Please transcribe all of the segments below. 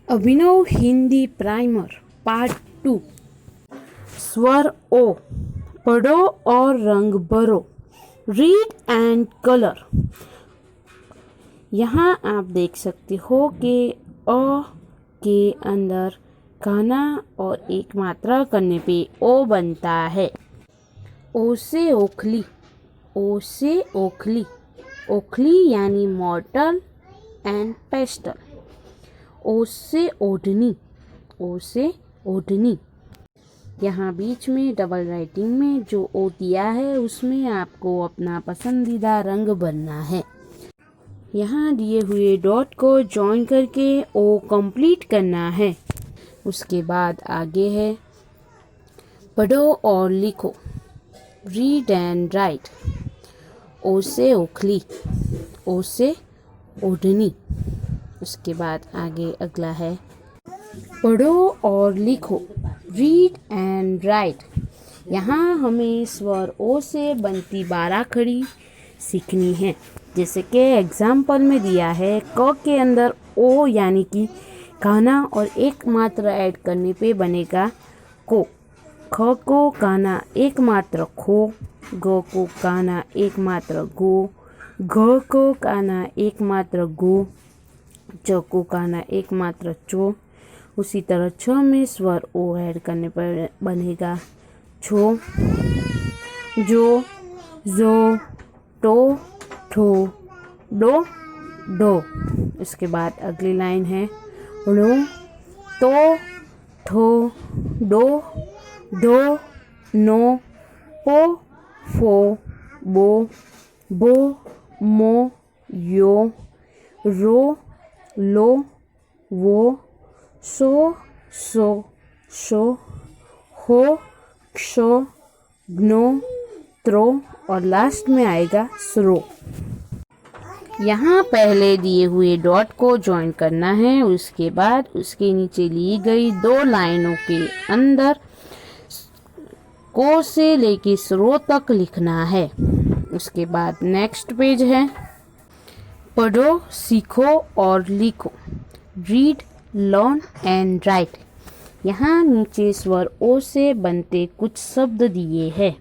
अभिनव Hindi primer part 2। स्वर ओ। पढ़ो और रंग भरो। Read and colour. यहाँ आप देख सकते हो कि अ के अंदर काना और एक मात्रा करने पे ओ बनता है। ओ से ओखली। ओ से ओखली। ओखली यानी मॉर्टल एंड पेस्टल। ओ से ओढ़नी। ओ से ओढ़नी। यहाँ बीच में डबल राइटिंग में जो ओ दिया है उसमें आपको अपना पसंदीदा रंग भरना है। यहाँ दिए हुए डॉट को जॉइन करके ओ कंप्लीट करना है। उसके बाद आगे है पढ़ो और लिखो। Read and right. ओ से ओखली। ओ से ओढ़नी। उसके बाद आगे अगला है पढ़ो और लिखो। Read and right. यहाँ हमें स्वर ओ से बनती 12 खड़ी सीखनी है। जैसे कि एग्जाम्पल में दिया है क के अंदर ओ यानी कि काना और एक मात्रा ऐड करने पे बनेगा को। ख को काना एक मात्र खो। ग को काना एक मात्र गो। घ को काना एक मात्र गो। च को काना एक मात्र चो। उसी तरह छ में स्वर ओ ऐड करने पर बनेगा छो, जो, जो, टो, ठो, डो, डो। इसके बाद अगली लाइन है लो, तो, ठो, डो, ढो, नो, पो, फो, बो, बो, मो, यो, रो, लो, वो, सो, शो, हो, क्षो, ग्नो, त्रो और लास्ट में आएगा स्रो। यहाँ पहले दिए हुए डॉट को ज्वाइन करना है। उसके बाद उसके नीचे ली गई 2 लाइनों के अंदर को से लेके स्रो तक लिखना है। उसके बाद नेक्स्ट पेज है पढ़ो, सीखो और लिखो। Read, learn and right. यहाँ नीचे स्वर ओ से बनते कुछ शब्द दिए हैं।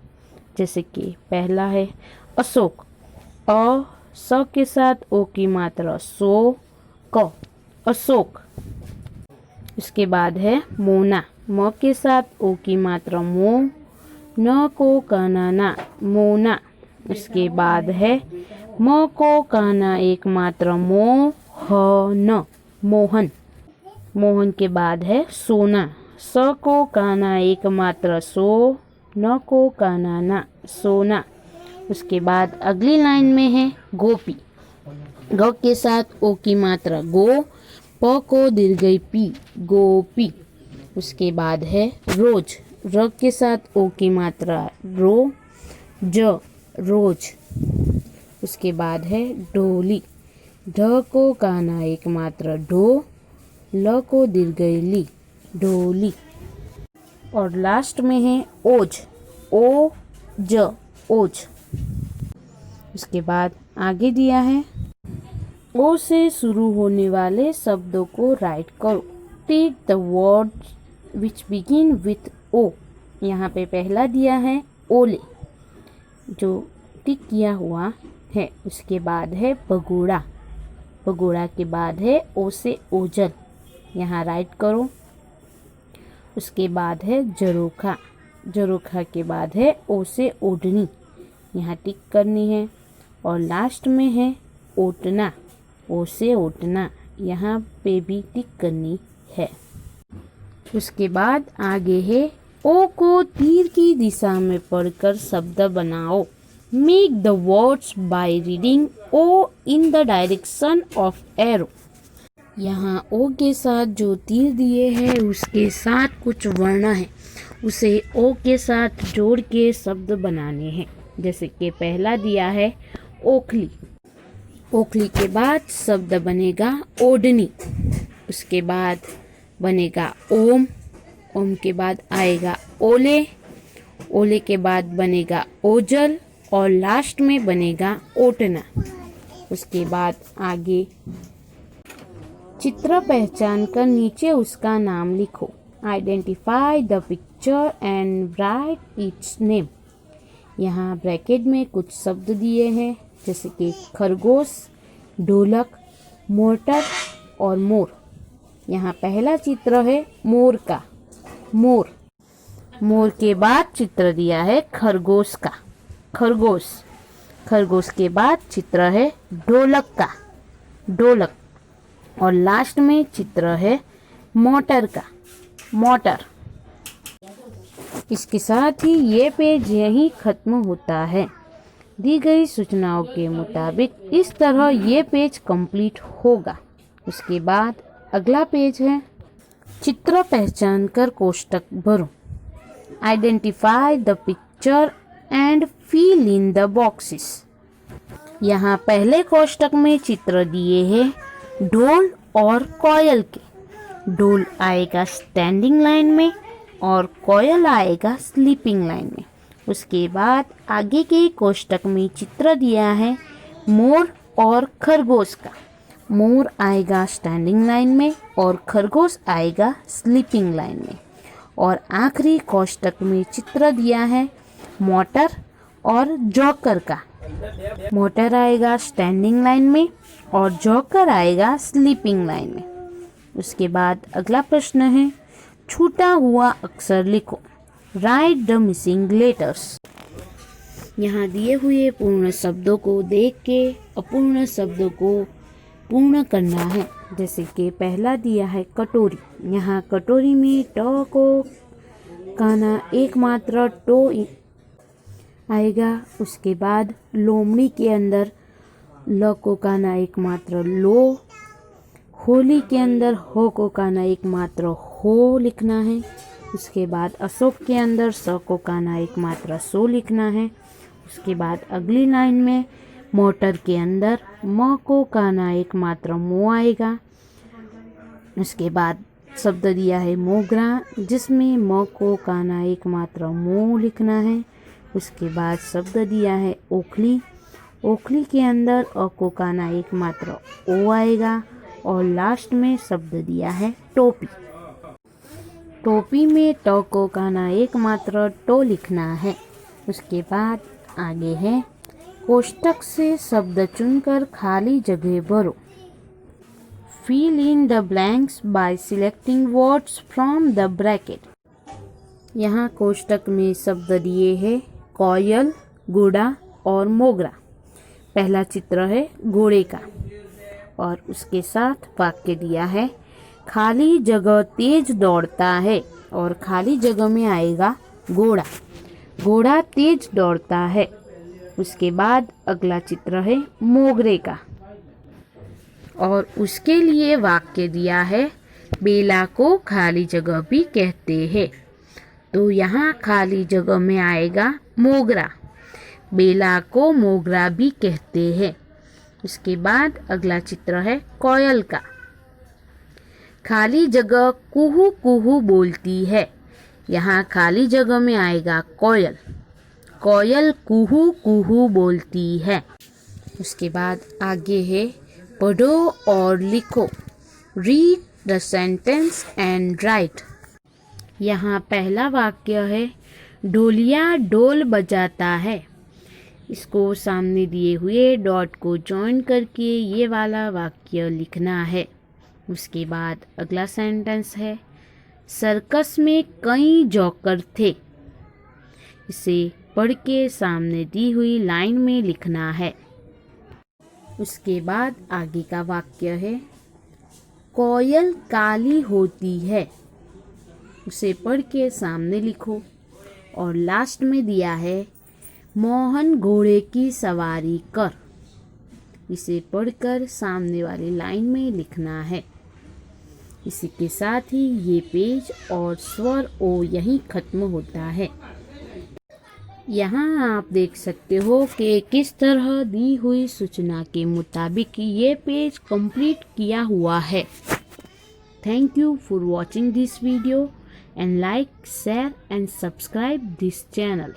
जैसे कि पहला है अशोक। अ स के साथ ओ की मात्रा सो, क, अशोक। इसके बाद है मोना। म के साथ ओ की मात्रा मो, न को काना ना, मोना। इसके बाद है म को काना एक मात्र मो, ह न, मोहन। मोहन के बाद है सोना। स को काना एक मात्र सो, न को काना ना, सोना। उसके बाद अगली लाइन में है गोपी। ग के साथ ओ की मात्रा गो, प को दीर्घई पी, गोपी। उसके बाद है रोज। र के साथ ओ की मात्रा रो, ज, रोज। उसके बाद है ढोली। ढ को काना एक मात्र ढो, ल को दीर्घई ली, ढोली। और लास्ट में है ओज। ओ, ज, ओज। उसके बाद आगे दिया है ओ से शुरू होने वाले शब्दों को राइट करो। Take the words which begin with O. यहाँ पे पहला दिया है ओले, जो टिक किया हुआ है। उसके बाद है भगोड़ा। भगोड़ा के बाद है ओ से ओझल, यहाँ राइट करो। उसके बाद है जरोखा। जरोखा के बाद है ओ से ओढ़नी, यहाँ टिक करनी है। और लास्ट में है ओटना। ओ से ओटना, यहाँ पे भी टिक करनी है। उसके बाद आगे है ओ को तीर की दिशा में पढ़कर शब्द बनाओ। Make the words by reading O in the direction of arrow. यहाँ ओ के साथ जो तीर दिए हैं उसके साथ कुछ वर्ण है, उसे ओ के साथ जोड़ के शब्द बनाने हैं। जैसे कि पहला दिया है ओखली। ओखली के बाद शब्द बनेगा ओढ़नी। उसके बाद बनेगा ओम। ओम के बाद आएगा ओले। ओले के बाद बनेगा ओझल और लास्ट में बनेगा ओटना। उसके बाद आगे चित्र पहचान कर नीचे उसका नाम लिखो। Identify the picture and right it's name. यहाँ ब्रैकेट में कुछ शब्द दिए हैं जैसे कि खरगोश, ढोलक, मोटर और मोर। यहाँ पहला चित्र है मोर का, मोर। मोर के बाद चित्र दिया है खरगोश का, खरगोश। खरगोश के बाद चित्र है ढोलक का, ढोलक। और लास्ट में चित्र है मोटर का, मोटर। इसके साथ ही ये पेज यहीं खत्म होता है। दी गई सूचनाओं के मुताबिक इस तरह ये पेज कंप्लीट होगा। उसके बाद अगला पेज है चित्र पहचान कर कोष्टक भरो। Identify the picture and fill in the boxes. यहाँ पहले कोष्टक में चित्र दिए हैं ढोल और कोयल के। ढोल आएगा स्टैंडिंग लाइन में और कोयल आएगा स्लीपिंग लाइन में। उसके बाद आगे के कोष्टक में चित्र दिया है मोर और खरगोश का। मोर आएगा स्टैंडिंग लाइन में और खरगोश आएगा स्लीपिंग लाइन में। और आखिरी कोष्टक में चित्र दिया है मोटर और जॉकर का। मोटर आएगा स्टैंडिंग लाइन में और जॉकर आएगा स्लीपिंग लाइन में। उसके बाद अगला प्रश्न है छूटा हुआ अक्षर लिखो। Right the missing letters. यहाँ दिए हुए पूर्ण शब्दों को देख के अपूर्ण शब्दों को पूर्ण करना है। जैसे कि पहला दिया है कटोरी। यहाँ कटोरी में ट को काना एकमात्र टो आएगा। उसके बाद लोमड़ी के अंदर ल को काना एकमात्र लो। होली के अंदर हो को काना एकमात्र हो लिखना है। उसके बाद अशोक के अंदर स को काना एकमात्र सो लिखना है। उसके बाद अगली लाइन में मोटर के अंदर म को काना एकमात्र मो आएगा। उसके बाद शब्द दिया है मोगरा जिसमें म को काना एकमात्र मो लिखना है। उसके बाद शब्द दिया है ओखली। ओखली के अंदर अ को काना एकमात्र ओ आएगा। और लास्ट में शब्द दिया है टोपी। टोपी में ट को काना एकमात्र टो लिखना है। उसके बाद आगे है कोष्टक से शब्द चुनकर खाली जगह भरो। Fill in the blanks by selecting words from the bracket. यहाँ कोष्टक में शब्द दिए हैं कोयल, घोड़ा और मोगरा। पहला चित्र है घोड़े का और उसके साथ वाक्य दिया है खाली जगह तेज दौड़ता है। और खाली जगह में आएगा घोड़ा, घोड़ा तेज दौड़ता है। उसके बाद अगला चित्र है मोगरे का और उसके लिए वाक्य दिया है बेला को खाली जगह भी कहते हैं। तो यहाँ खाली जगह में आएगा मोगरा। बेला को मोगरा भी कहते हैं। उसके बाद अगला चित्र है कोयल का। खाली जगह कुहू कुहू बोलती है। यहाँ खाली जगह में आएगा कोयल। कोयल कुहू कुहू बोलती है। उसके बाद आगे है पढ़ो और लिखो। Read the sentence and right. यहाँ पहला वाक्य है ढोलिया ढोल बजाता है। इसको सामने दिए हुए डॉट को जॉइन करके ये वाला वाक्य लिखना है। उसके बाद अगला सेंटेंस है सर्कस में कई जॉकर थे। इसे पढ़ के सामने दी हुई लाइन में लिखना है। उसके बाद आगे का वाक्य है कोयल काली होती है। उसे पढ़ के सामने लिखो। और लास्ट में दिया है मोहन घोड़े की सवारी कर। इसे पढ़कर सामने वाली लाइन में लिखना है। इसी के साथ ही ये पेज और स्वर ओ यहीं खत्म होता है। यहाँ आप देख सकते हो कि किस तरह दी हुई सूचना के मुताबिक ये पेज कंप्लीट किया हुआ है। Thank you for watching this video and like, share and subscribe this channel.